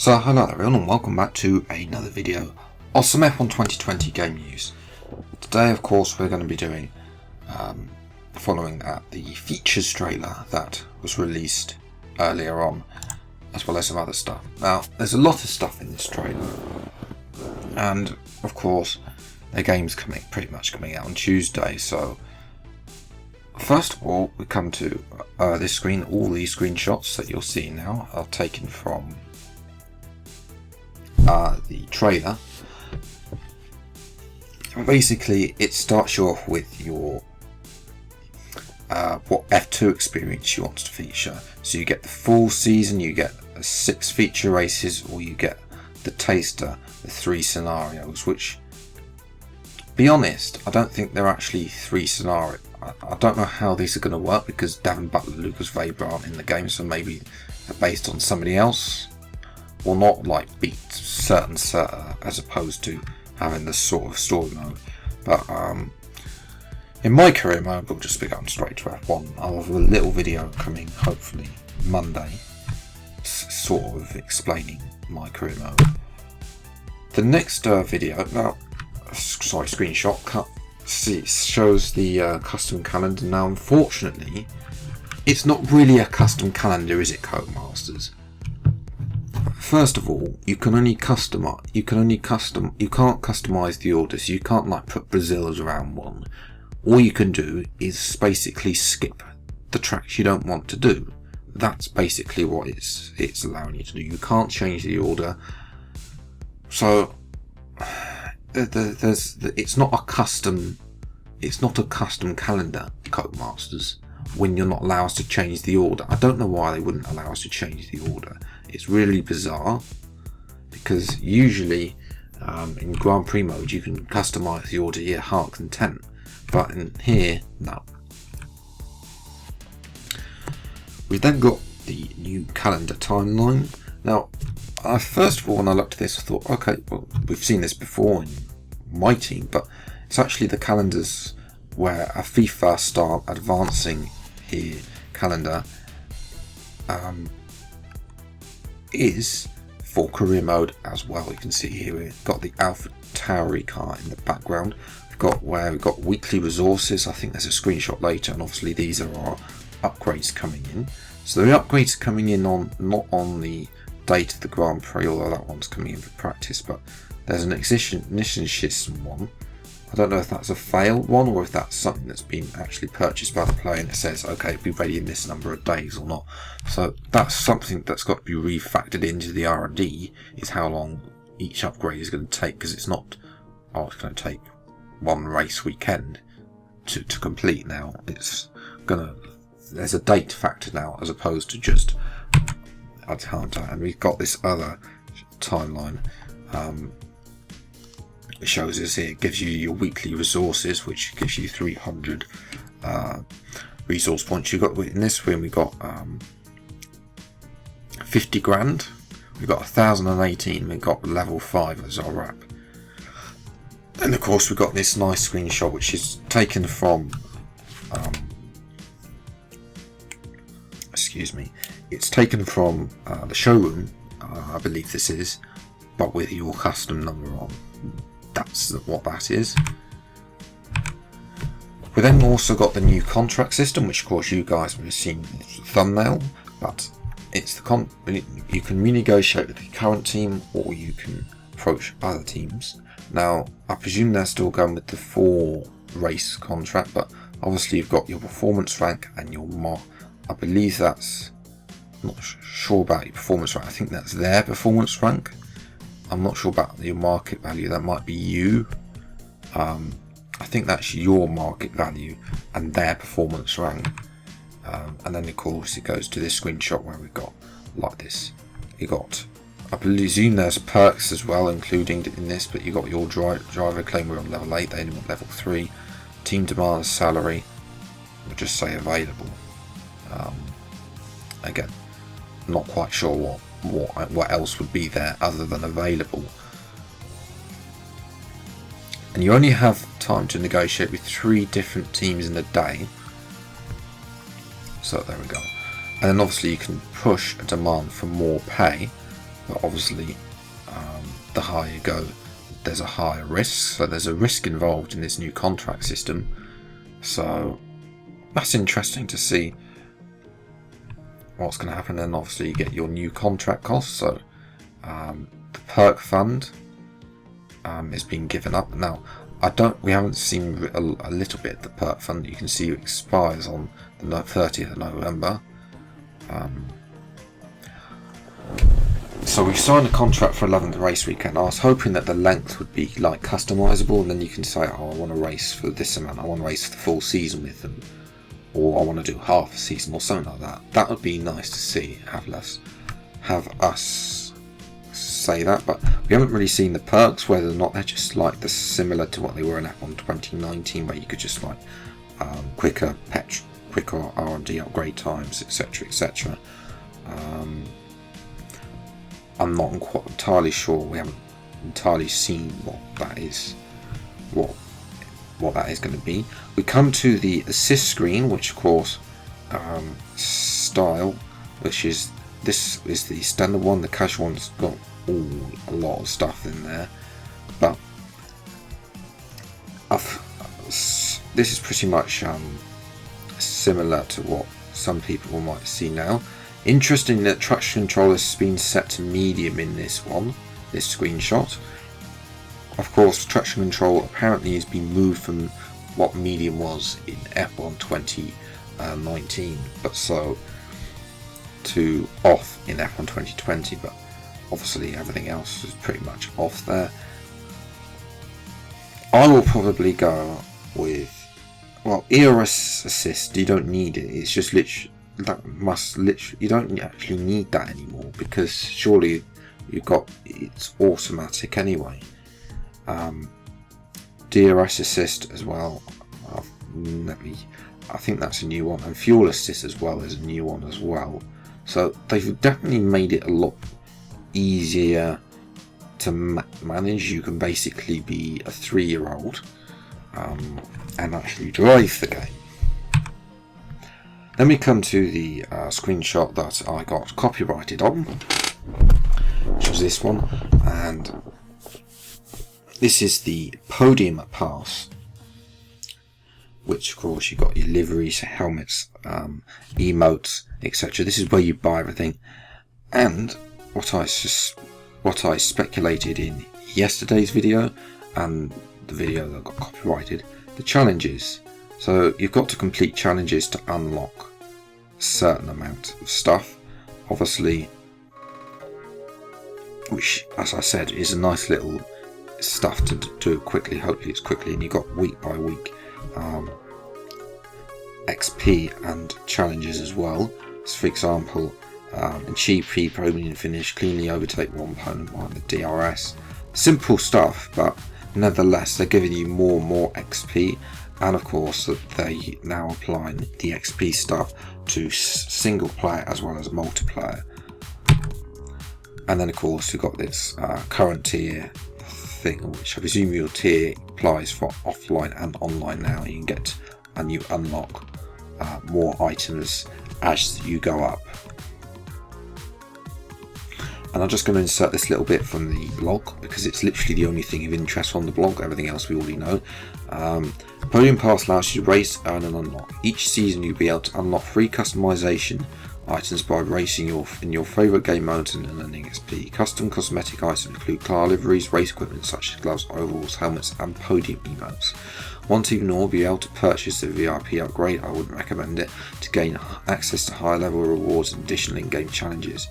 So hello everyone and welcome back to another video of some F1 2020 game news. Today of course we're going to be doing following the features trailer that was released earlier on, as well as some other stuff. Now there's a lot of stuff in this trailer, and of course the game's pretty much coming out on Tuesday. So first of all we come to this screen. All these screenshots that you'll see now are taken from the trailer. And basically it starts you off with your what F2 experience you want to feature. So you get the full season, you get 6 feature races, or you get the taster, the 3 scenarios, which, to be honest, I don't think they're actually 3 scenarios. I don't know how these are going to work because Davin Butler, Lucas Weber aren't in the game, so maybe they're based on somebody else, or not like beat certain as opposed to having this sort of story mode. But in my career mode, we'll just be going straight to F1. I'll have a little video coming hopefully Monday, sort of explaining my career mode. The next video, screenshot cut, shows the custom calendar. Now unfortunately it's not really a custom calendar, is it, Codemasters? First of all, you can't customize the orders. You can't like put Brazil as round 1. All you can do is basically skip the tracks you don't want to do. That's basically what it's allowing you to do. You can't change the order. So it's not a custom calendar, Codemasters, when you're not allowed to change the order. I don't know why they wouldn't allow us to change the order. It's really bizarre, because usually in Grand Prix mode you can customize the order to your heart content, but in here, no. We've then got the new calendar timeline. Now, first of all, when I looked at this, I thought, okay, well, we've seen this before in my team, but it's actually the calendars where a FIFA style advancing here calendar is for career mode as well. You can see here we've got the Alpha Tauri car in the background. We've got weekly resources. I think there's a screenshot later, and obviously these are our upgrades coming in. So the upgrades are coming in not on the date of the Grand Prix, although that one's coming in for practice, but there's an ignition system one. I don't know if that's a failed one or if that's something that's been actually purchased by the player and it says, okay, be ready in this number of days or not. So that's something that's got to be refactored into the R&D, is how long each upgrade is going to take, because it's not, it's going to take one race weekend to complete now. There's a date factor now as opposed to just a time. And we've got this other timeline. It shows us here, it gives you your weekly resources, which gives you 300 resource points. You've got, in this win we got 50 grand, we've got 1018, we've got level 5 as our wrap. And of course we've got this nice screenshot which is taken from it's taken from the showroom, I believe this is, but with your custom number on. That's what that is. We then also got the new contract system, which of course you guys will have seen in the thumbnail, but it's you can renegotiate with the current team, or you can approach other teams. Now I presume they're still going with the 4 race contract, but obviously you've got your performance rank and your I believe that's, I'm not sure about your performance rank, I think that's their performance rank. I'm not sure about your market value, that might be you. I think that's your market value and their performance rank. And then of course it goes to this screenshot where we've got like this. You got, I presume there's perks as well including in this, but you got your driver claim, we're on level 8, they only want level 3. Team demands salary, we'll just say available. Again, not quite sure what else would be there other than available. And you only have time to negotiate with 3 different teams in a day. So there we go. And then obviously you can push a demand for more pay. but obviously the higher you go, there's a higher risk. So there's a risk involved in this new contract system. So that's interesting to see what's going to happen. And obviously you get your new contract costs. So the perk fund is being given up now. We haven't seen a little bit of the perk fund. You can see it expires on the 30th of November. So we signed a contract for 11th race weekend. I was hoping that the length would be like customizable, and then you can say, oh, I want to race for this amount, I want to race for the full season with them, or I want to do half a season or something like that. That would be nice to see, have us say that, but we haven't really seen the perks, whether or not they're just like similar to what they were in F1 2019, where you could just like quicker R&D upgrade times, etc, etc. I'm not entirely sure. We haven't entirely seen what that is, what that is going to be. We come to the assist screen, which of course style, which is this is the standard one. The casual one's got a lot of stuff in there, but this is pretty much similar to what some people might see now. Interesting that traction control has been set to medium in this screenshot. Of course, traction control apparently has been moved from what medium was in F1 2019, but so to off in F1 2020, but obviously everything else is pretty much off there. I will probably go with, well, ERS assist, you don't need it, it's just literally, you don't actually need that anymore, because surely it's automatic anyway. DRS assist as well, I think that's a new one, and fuel assist as well is a new one as well. So they've definitely made it a lot easier to manage. You can basically be a 3-year-old and actually drive the game. Then we come to the screenshot that I got copyrighted on, which was this one, and this is the Podium pass, which of course you got your liveries, helmets, emotes, etc. This is where you buy everything, and what I speculated in yesterday's video and the video that got copyrighted, the challenges. So you've got to complete challenges to unlock a certain amount of stuff, obviously, which, as I said, is a nice little stuff to do quickly. Hopefully it's quickly, and you've got week by week XP and challenges as well. So for example, achieve podium finish, cleanly overtake one opponent behind the DRS. Simple stuff, but nevertheless they're giving you more and more XP, and of course they now applying the XP stuff to single player as well as multiplayer. And then of course you've got this current tier thing, which I presume your tier applies for offline and online now. You can get and you unlock more items as you go up. And I'm just going to insert this little bit from the blog, because it's literally the only thing of interest on the blog. Everything else we already know. Podium Pass allows you to race, earn and unlock. Each season you'll be able to unlock free customization items by racing in your favourite game modes and earning XP. Custom cosmetic items include car liveries, race equipment such as gloves, overalls, helmets and podium emotes. Once even more, be able to purchase the VIP upgrade. I wouldn't recommend it, to gain access to higher level rewards and additional in-game challenges.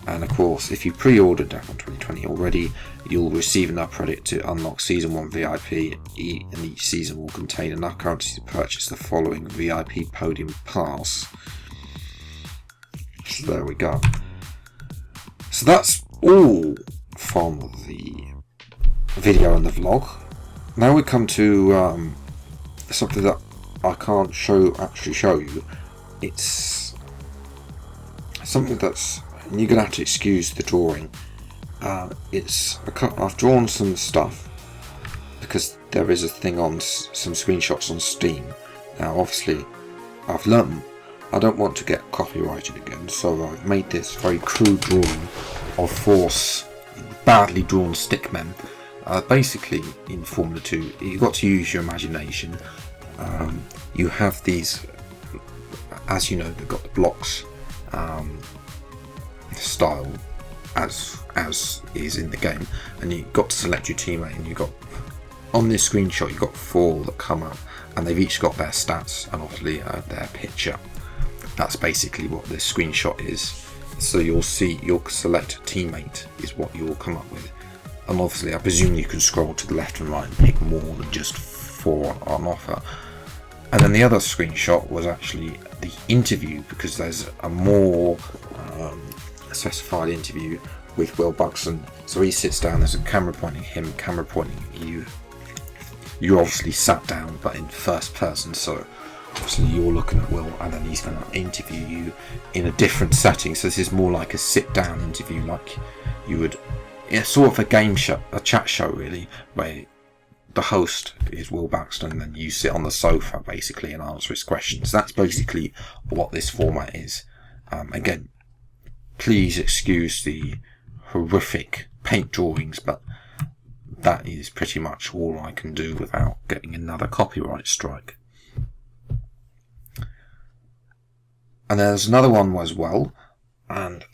And of course, if you pre-ordered F1 2020 already, you'll receive enough credit to unlock Season 1 VIP, and each season will contain enough currency to purchase the following VIP Podium Pass. So there we go. So that's all from the video and the vlog. Now we come to something that I can't actually show you. It's something that's, you're going to have to excuse the drawing. I've drawn some stuff because there is a thing on some screenshots on Steam. Now obviously I've learned I don't want to get copyrighted again, so I've made this very crude drawing of 4 badly drawn stickmen. Basically, in Formula 2, you've got to use your imagination. You have these, as you know, they've got the blocks style as is in the game, and you've got to select your teammate, and you've got, on this screenshot, you've got 4 that come up, and they've each got their stats and obviously their picture. That's basically what this screenshot is. So you'll see, you'll select teammate is what you'll come up with, and obviously I presume you can scroll to the left and right and pick more than just 4 on offer. And then the other screenshot was actually the interview, because there's a more specified interview with Will Buxton. So he sits down, there's a camera pointing him, camera pointing you. You're obviously sat down but in first person, so obviously you're looking at Will, and then he's going to interview you in a different setting. So this is more like a sit down interview, like you would, sort of a game show, a chat show really, where the host is Will Buxton and then you sit on the sofa basically and answer his questions. That's basically what this format is. Again, please excuse the horrific paint drawings, but that is pretty much all I can do without getting another copyright strike. And there's another one as well, and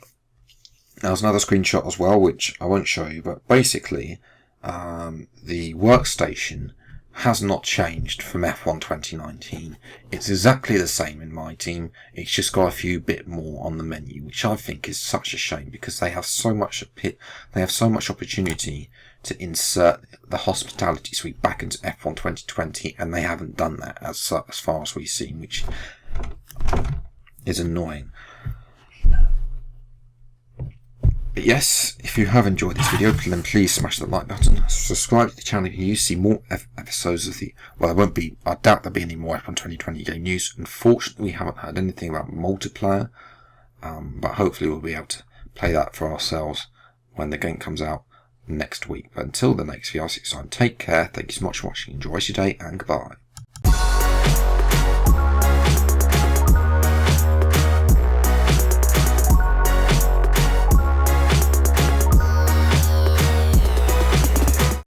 there's another screenshot as well, which I won't show you, but basically the workstation has not changed from F1 2019. It's exactly the same in my team. It's just got a few bit more on the menu, which I think is such a shame, because they have so much opportunity to insert the hospitality suite back into F1 2020, and they haven't done that as far as we've seen, which is annoying. But yes, if you have enjoyed this video, then please smash the like button, subscribe to the channel if you see more episodes of the, well, I doubt there'll be any more F1 2020 game news. Unfortunately, we haven't heard anything about multiplayer, but hopefully we'll be able to play that for ourselves when the game comes out next week. But until the next VR6 time, take care, thank you so much for watching, enjoy your day, and goodbye.